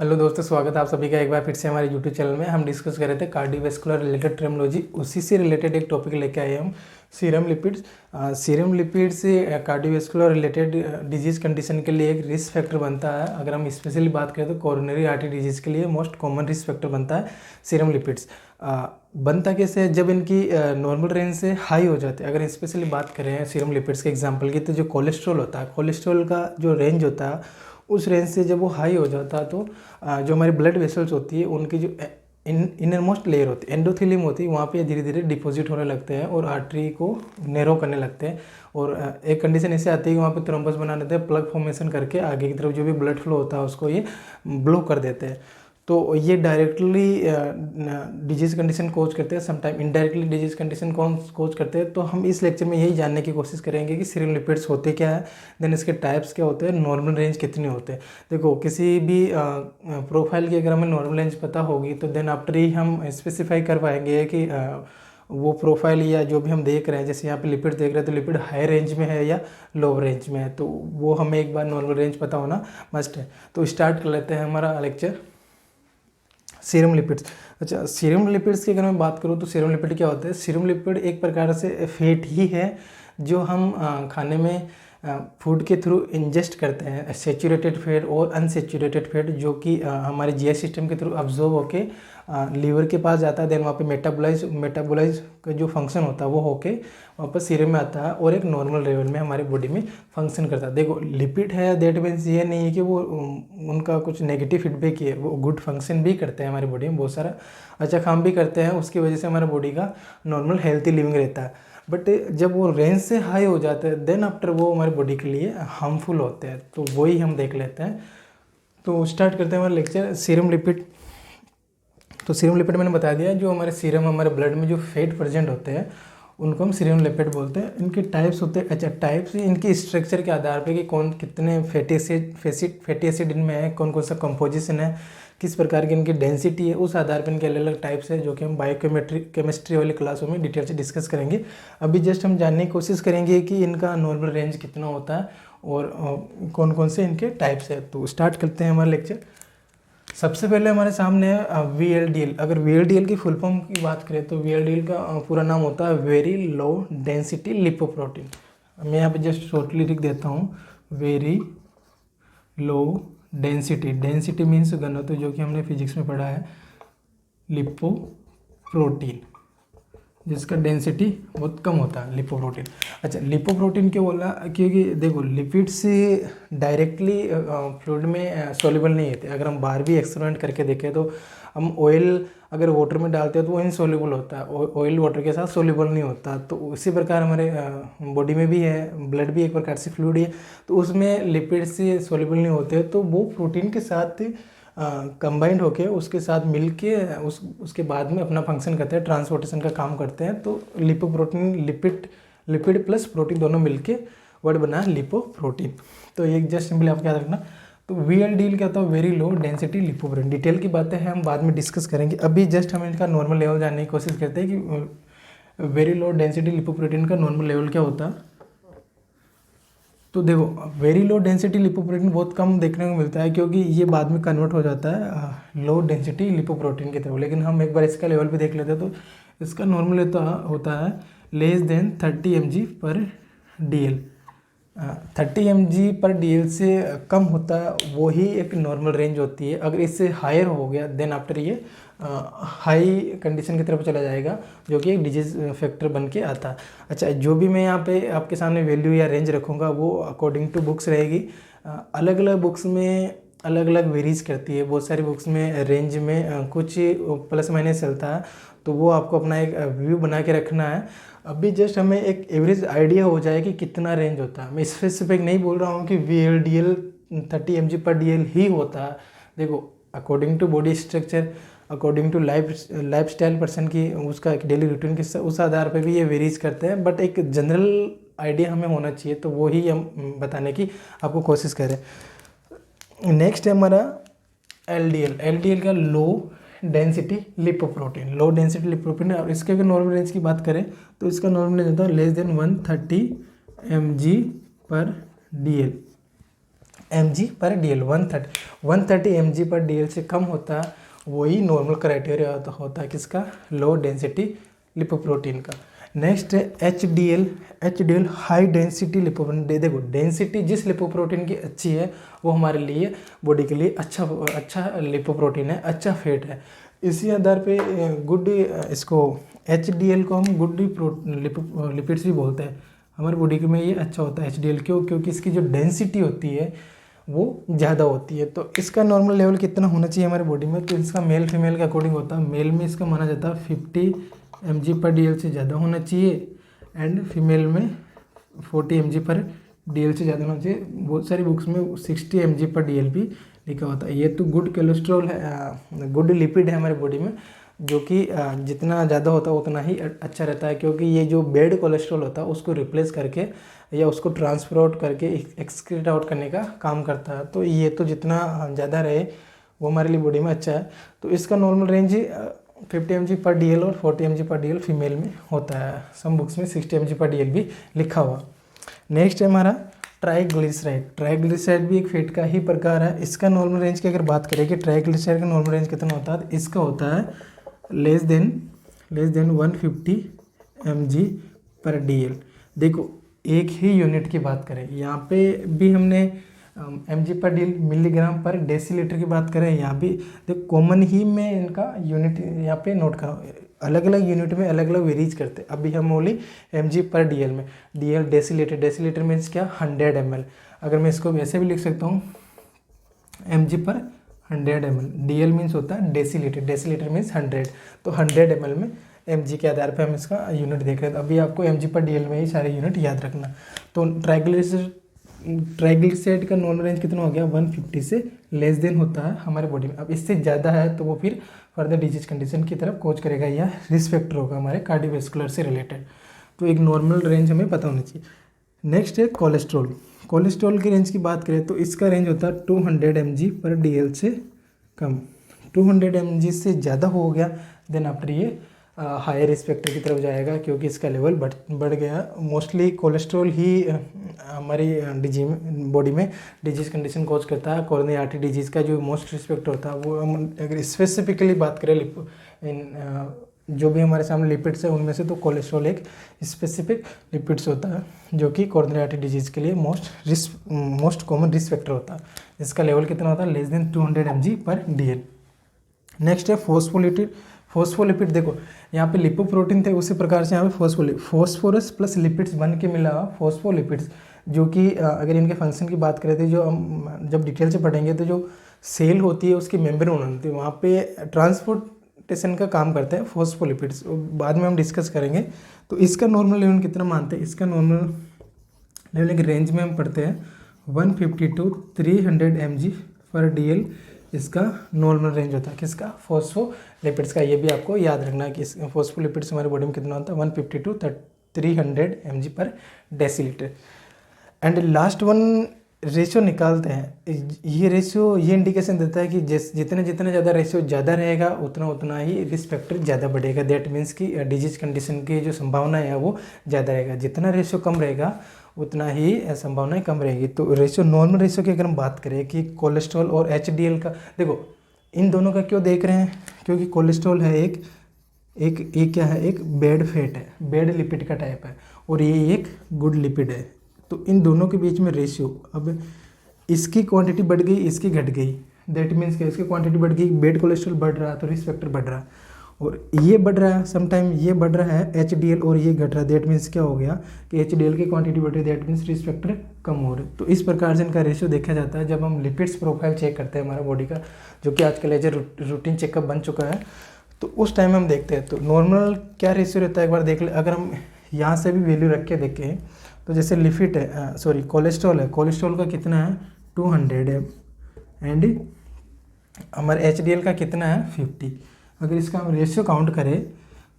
Hello दोस्तों, स्वागत है आप सभी का एक बार फिर से हमारे यूट्यूब चैनल में। हम डिस्कस कर रहे थे कार्डियोवैस्कुलर रिलेटेड टर्मिनोलॉजी, उसी से रिलेटेड एक टॉपिक लेके आए हम, सीरम लिपिड्स। सीरम लिपिड से कार्डियोवैस्कुलर रिलेटेड डिजीज कंडीशन के लिए एक रिस्क फैक्टर बनता है। अगर हम स्पेशली बात करें तो कोरोनरी आर्टरी डिजीज के लिए मोस्ट कॉमन रिस्क फैक्टर बनता है सीरम लिपिड्स। बनता कैसे है? जब इनकी नॉर्मल रेंज से हाई हो जाते हैं। अगर स्पेशली बात करें सीरम लिपिड्स के एग्जांपल की, तो जो कोलेस्ट्रॉल होता है, कोलेस्ट्रॉल का जो रेंज होता है उस रेंज से जब वो हाई हो जाता है तो जो हमारी ब्लड वेसल्स होती है उनकी जो इनर मोस्ट लेयर होती है, एंडोथेलियम होती है, वहाँ पे धीरे धीरे डिपॉजिट होने लगते हैं और आर्टरी को नैरो करने लगते हैं। और एक कंडीशन ऐसे आती है कि वहाँ पे थ्रोम्बस बना देते हैं, प्लग फॉर्मेशन करके आगे की तरफ जो भी ब्लड फ्लो होता है उसको ये ब्लॉक कर देते हैं। तो ये डायरेक्टली डिजीज़ कंडीशन कोज करते हैं, समटाइम इनडायरेक्टली डिजीज़ कंडीशन कौन कोज करते हैं। तो हम इस लेक्चर में यही जानने की कोशिश करेंगे कि सीरम लिपिड्स होते क्या है, देन इसके टाइप्स क्या होते हैं, नॉर्मल रेंज कितने होते हैं। देखो, किसी भी प्रोफाइल की अगर हमें नॉर्मल रेंज पता होगी तो देन आफ्टर ही हम स्पेसिफाई कर पाएंगे कि वो प्रोफाइल या जो भी हम देख रहे हैं, जैसे यहाँ पे लिपिड देख रहे हैं तो लिपिड हाई रेंज में है या लो रेंज में है, तो वो हमें एक बार नॉर्मल रेंज पता होना मस्ट है। तो स्टार्ट कर लेते हैं हमारा लेक्चर, सीरम लिपिड्स। अच्छा, सीरम लिपिड्स की अगर मैं बात करूँ तो सीरम लिपिड क्या होता है? सीरम लिपिड एक प्रकार से फैट ही है जो हम खाने में फूड के थ्रू इंजेस्ट करते हैं, सेचूरेटेड फैट और अनसेचूरेटेड फैट, जो कि हमारे जीआई सिस्टम के थ्रू अब्जॉर्ब होके लीवर के पास जाता है, देन वहाँ पे मेटाबोलाइज का जो फंक्शन होता है वो होके वापस सीरम में आता है और एक नॉर्मल लेवल में हमारी बॉडी में फंक्शन करता है। देखो, लिपिड है दैट मीन्स ये नहीं है कि वो उनका कुछ नेगेटिव फीडबैक ही है, वो गुड फंक्शन भी करते हैं हमारी बॉडी में, बहुत सारा अच्छा काम भी करते हैं, उसकी वजह से हमारे बॉडी का नॉर्मल हेल्थी लिविंग रहता है। बट जब वो रेंज से हाई हो जाते हैं देन आफ्टर वो हमारी बॉडी के लिए हार्मफुल होते हैं, तो वही हम देख लेते हैं। तो स्टार्ट करते हैं हमारा लेक्चर, सीरम लिपिड। तो सीरम लिपिड मैंने बता दिया, जो हमारे सीरम, हमारे ब्लड में जो फैट प्रेजेंट होते हैं उनको हम सीरम लिपिड बोलते हैं। इनके टाइप्स होते हैं, अच्छा टाइप्स इनकी स्ट्रक्चर के आधार पे कि कौन कितने फैटी एसिड इनमें है, कौन कौन सा कंपोजिशन है, किस प्रकार की इनकी डेंसिटी है, उस आधार पर इनके अलग अलग टाइप्स है, जो कि हम केमिस्ट्री वाली क्लासों में डिटेल से डिस्कस करेंगे। अभी जस्ट हम जानने की कोशिश करेंगे कि इनका नॉर्मल रेंज कितना होता है और कौन कौन से इनके टाइप्स है। तो स्टार्ट करते हैं हमारा लेक्चर। सबसे पहले हमारे सामने है VLDL। अगर VLDL की फुल फॉर्म की बात करें तो VLDL का पूरा नाम होता है वेरी लो डेंसिटी लिपोप्रोटीन। मैं यहाँ पे जस्ट शॉर्टली लिख देता हूँ, वेरी लो डेंसिटी मीन्स घनत्व, जो कि हमने फिजिक्स में पढ़ा है, लिपोप्रोटीन, जिसका डेंसिटी बहुत कम होता है, लिपोप्रोटीन। अच्छा, लिपोप्रोटीन क्यों बोला? क्योंकि देखो, लिपिड से डायरेक्टली फ्लूइड में सॉल्युबल नहीं होते। अगर हम बाहर भी एक्सपेरिमेंट करके देखें तो हम ऑयल अगर वाटर में डालते हैं तो वो इनसॉल्युबल होता है, ऑयल वाटर के साथ सॉल्युबल नहीं होता। तो उसी प्रकार हमारे बॉडी में भी है, ब्लड भी एक प्रकार से फ्लूइड है, तो उसमें लिपिड से सॉल्युबल नहीं होते, तो वो प्रोटीन के साथ कंबाइंड होके उसके साथ मिल के उसके बाद में अपना फंक्शन करते हैं, ट्रांसपोर्टेशन का काम करते हैं। तो लिपोप्रोटीन, लिपिड प्लस प्रोटीन दोनों मिलके वर्ड बना है लिपोप्रोटीन। तो एक जस्ट सिंपली आपको याद रखना। तो VLDL क्या होता है? Very low density lipoprotein. Detail की बातें हैं हम बाद में डिस्कस करेंगे, अभी जस्ट हम इनका नॉर्मल लेवल जानने की कोशिश करते हैं कि वेरी लो डेंसिटी लिपोप्रोटीन का नॉर्मल लेवल क्या होता है। तो देखो, वेरी लो डेंसिटी लिपोप्रोटीन बहुत कम देखने को मिलता है, क्योंकि ये बाद में कन्वर्ट हो जाता है लो डेंसिटी लिपोप्रोटीन की तरफ। लेकिन हम एक बार इसका लेवल भी देख लेते हैं, तो इसका नॉर्मल होता है लेस देन 30 mg/dl। 30 mg/dl से कम होता है वो ही एक नॉर्मल रेंज होती है। अगर इससे हायर हो गया देन आफ्टर ये हाई कंडीशन की तरफ चला जाएगा, जो कि एक डिजीज फैक्टर बन के आता है। अच्छा, जो भी मैं यहाँ पे आपके सामने वैल्यू या रेंज रखूँगा वो अकॉर्डिंग टू बुक्स रहेगी। अलग अलग बुक्स में अलग अलग वेरीज करती है, बहुत सारी बुक्स में रेंज में कुछ प्लस माइनस चलता है, तो वो आपको अपना एक व्यू बना के रखना है। अभी जस्ट हमें एक एवरेज आइडिया हो जाए कि कितना रेंज होता है। मैं स्पेसिफिक नहीं बोल रहा हूँ कि VLDL 30 mg/dl ही होता है। देखो, according to body structure, according to lifestyle person की, उसका एक डेली रूटीन के उस आधार पे भी ये वेरीज करते हैं, बट एक जनरल आइडिया हमें होना चाहिए, तो वो ही हम बताने की आपको कोशिश करें। नेक्स्ट है हमारा LDL का low density lipoprotein. Low density lipoprotein, और इसके अगर नॉर्मल रेंज की बात करें तो इसका नॉर्मल रेंज होता है less than 130 mg/dl। mg/dl 130 mg/dl से कम होता है, वही नॉर्मल क्राइटेरिया होता है किसका, लो डेंसिटी लिपोप्रोटीन का। नेक्स्ट है H D L high density lipoprotein. देखो डेंसिटी जिस लिपोप्रोटीन की अच्छी है वो हमारे लिए बॉडी के लिए अच्छा लिपोप्रोटीन है, अच्छा फैट है। इसी आधार पे गुड इसको एच डी एल को हम गुड लिपिड्स भी बोलते हैं। हमारे बॉडी में ये अच्छा होता है एच डी एल, क्योंकि इसकी जो डेंसिटी होती है वो ज़्यादा होती है। तो इसका नॉर्मल लेवल कितना होना चाहिए हमारे बॉडी में, तो इसका मेल फीमेल के अकॉर्डिंग होता है। मेल में इसका माना जाता है 50 mg/dl से ज़्यादा होना चाहिए, एंड फीमेल में 40 mg/dl से ज़्यादा होना चाहिए। बहुत सारी बुक्स में 60 mg/dl भी लिखा होता है। ये तो गुड कोलेस्ट्रॉल है, गुड लिपिड है हमारे बॉडी में, जो कि जितना ज़्यादा होता है उतना ही अच्छा रहता है, क्योंकि ये जो बैड कोलेस्ट्रॉल होता है उसको रिप्लेस करके या उसको ट्रांसफर आउट करके एक्सक्रीट आउट करने का काम करता है। तो ये तो जितना ज़्यादा रहे वो हमारे लिए बॉडी में अच्छा है। तो इसका नॉर्मल रेंज 50 mg/dl और 40 mg/dl फीमेल में होता है। सम बुक्स में 60 mg/dl भी लिखा हुआ। नेक्स्ट है हमारा ट्राइग्लिसराइड। ट्राइग्लिसराइड भी एक फैट का ही प्रकार है। इसका नॉर्मल रेंज की अगर बात करें कि ट्राइग्लिसराइड का नॉर्मल रेंज कितना होता है, इसका होता है लेस देन 150 mg/dl। देखो एक ही यूनिट की बात करें, यहाँ पे भी हमने mg/dl मिलीग्राम पर डेसीलीटर की बात करें, यहाँ भी देखो कॉमन ही में इनका यूनिट यहाँ पे नोट करो। अलग अलग यूनिट में अलग अलग वेरीज करते हैं। अभी हम ओनली mg/dl में, dl डेसीलीटर मीन्स क्या, 100 ml। अगर मैं इसको वैसे भी लिख सकता हूँ mg/100 ml, dl मीन्स होता है डेसीलीटर मीन्स 100, तो 100 ml में mg के आधार पे हम इसका यूनिट देख रहे थे। अभी आपको mg/dl में ही सारे यूनिट याद रखना। तो ट्राइग्लिसराइड का नॉर्मल रेंज कितना हो गया, 150 से लेस देन होता है हमारे बॉडी में। अब इससे ज़्यादा है तो वो फिर फर्दर डिजीज कंडीशन की तरफ कोच करेगा या रिस्क फैक्टर होगा हमारे कार्डियोवैस्कुलर से रिलेटेड। तो एक नॉर्मल रेंज हमें पता होना चाहिए। नेक्स्ट है कोलेस्ट्रॉल। कोलेस्ट्रॉल की रेंज की बात करें तो इसका रेंज होता है 200 mg/dl से कम। 200 mg से ज़्यादा हो गया देन आफ्टर ये हायर रिस्क फैक्टर की तरफ जाएगा, क्योंकि इसका लेवल बढ़ गया। मोस्टली कोलेस्ट्रॉल ही हमारी बॉडी में डिजीज कंडीशन कॉज करता है। कोरोनरी आर्टरी डिजीज़ का जो मोस्ट रिस्क फैक्टर होता है वो, हम अगर स्पेसिफिकली बात करें जो भी हमारे सामने लिपिड्स है उनमें से, तो कोलेस्ट्रॉल एक स्पेसिफिक लिपिड्स होता है जो कि कोरोनरी आर्टरी डिजीज़ के लिए मोस्ट कॉमन रिस्क फैक्टर होता है। इसका लेवल कितना होता है, लेस देन 200 mg/dl। नेक्स्ट है फॉस्फोलिपिड। देखो यहाँ पे लिपोप्रोटीन थे, उसी प्रकार से यहाँ पे फॉस्फोरस प्लस लिपिड्स बन के मिला फॉस्फोलिपिड्स, जो कि अगर इनके फंक्शन की बात करें तो जो हम जब डिटेल से पढ़ेंगे तो जो सेल होती है उसकी मेम्ब्रेन होती है, वहाँ पे ट्रांसपोर्टेशन का काम करते हैं फॉस्फोलिपिड्स, बाद में हम डिस्कस करेंगे। तो इसका नॉर्मल लेवल कितना मानते हैं, इसका नॉर्मल लेवल की रेंज में हम पढ़ते हैं 150 to 300 mg/dl। इसका नॉर्मल रेंज होता है किसका, फॉस्फोलिपिड्स का। ये भी आपको याद रखना है कि फॉस्फोलिपिड्स हमारे बॉडी में कितना होता है, 150 to 300 mg/dl। And last one ratio निकालते हैं। ये रेशियो ये इंडिकेशन देता है कि जितना ज़्यादा रेशियो ज़्यादा रहेगा उतना ही रिस्क फैक्टर ज़्यादा बढ़ेगा। दैट मीन्स कि डिजीज कंडीशन की जो संभावना है वो ज़्यादा रहेगा। जितना रेशियो कम रहेगा उतना ही संभावनाएं कम रहेगी। तो रेशियो, नॉर्मल रेशियो की अगर हम बात करें कि कोलेस्ट्रॉल और एचडीएल का, देखो इन दोनों का क्यों देख रहे हैं, क्योंकि कोलेस्ट्रॉल है एक क्या है, एक बैड फैट है, बैड लिपिड का टाइप है, और ये एक गुड लिपिड है। तो इन दोनों के बीच में रेशियो, अब इसकी क्वांटिटी बढ़ गई, इसकी घट गई, दैट मीन्स कि इसकी क्वांटिटी बढ़ गई, बैड कोलेस्ट्रॉल बढ़ रहा है तो रिस्क फैक्टर बढ़ रहा है, और ये बढ़ रहा है समटाइम, ये बढ़ रहा है एचडीएल और ये घट रहा है, दैट मीन्स क्या हो गया कि एचडीएल की क्वांटिटी बढ़ रही है, दैट मीन्स रिस्क फैक्टर कम हो रहे। तो इस प्रकार से इनका रेशियो देखा जाता है जब हम लिपिड्स प्रोफाइल चेक करते हैं हमारा बॉडी का, जो कि आजकल एज ए रूटीन चेकअप बन चुका है। तो उस टाइम हम देखते हैं तो नॉर्मल क्या रेशियो रहता है एक बार देख ले। अगर हम यहाँ से भी वैल्यू रख के देखें तो जैसे लिपिड है, सॉरी कोलेस्ट्रॉल है, कोलेस्ट्रॉल का कितना है 200 है, एंड हमारे एचडीएल का कितना है 50। अगर इसका हम रेशियो काउंट करें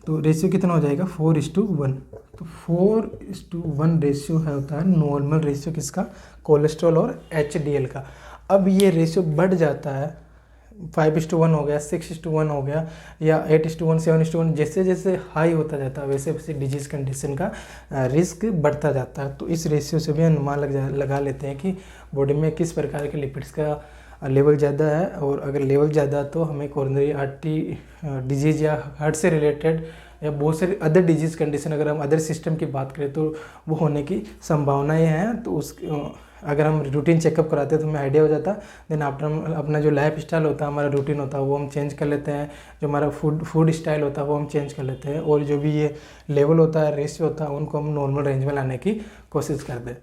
तो रेशियो कितना हो जाएगा 4:1। तो 4:1 रेशियो है होता है नॉर्मल रेशियो किसका, कोलेस्ट्रॉल और एचडीएल का। अब ये रेशियो बढ़ जाता है 5:1 हो गया, 6:1 हो गया, या 8:1, 7:1, जैसे जैसे हाई होता जाता है वैसे वैसे डिजीज कंडीशन का रिस्क बढ़ता जाता है। तो इस रेशियो से भी अनुमान लगा लेते हैं कि बॉडी में किस प्रकार के लिपिड्स का लेवल ज़्यादा है, और अगर लेवल ज़्यादा तो हमें कोरोनरी आर्टरी डिजीज़ या हार्ट से रिलेटेड या बहुत सारे अदर डिजीज़ कंडीशन, अगर हम अदर सिस्टम की बात करें तो वो होने की संभावनाएं हैं। तो उस अगर हम रूटीन चेकअप कराते हैं तो हमें आइडिया हो जाता। देन आफ्टर हम अपना जो लाइफ स्टाइल होता है, हमारा रूटीन होता है, वो हम चेंज कर लेते हैं। जो हमारा फूड स्टाइल होता है वो हम चेंज कर लेते हैं, और जो भी ये लेवल होता है, रेशियो होता है, उनको हम नॉर्मल रेंज में लाने की कोशिश करते हैं।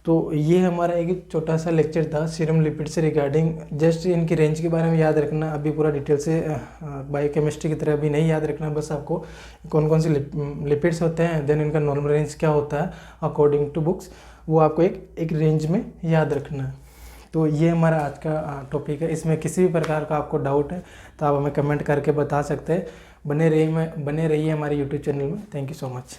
तो ये हमारा एक छोटा सा लेक्चर था सीरम लिपिड से रिगार्डिंग। जस्ट इनकी रेंज के बारे में याद रखना, अभी पूरा डिटेल से बायोकेमिस्ट्री की तरह अभी नहीं याद रखना, बस आपको कौन कौन से लिपिड्स होते हैं, देन इनका नॉर्मल रेंज क्या होता है अकॉर्डिंग टू बुक्स, वो आपको एक रेंज में याद रखना है। तो ये हमारा आज का टॉपिक है। इसमें किसी भी प्रकार का आपको डाउट है तो आप हमें कमेंट करके बता सकते हैं। बने रहिए हमारे यूट्यूब चैनल में। Thank you so much.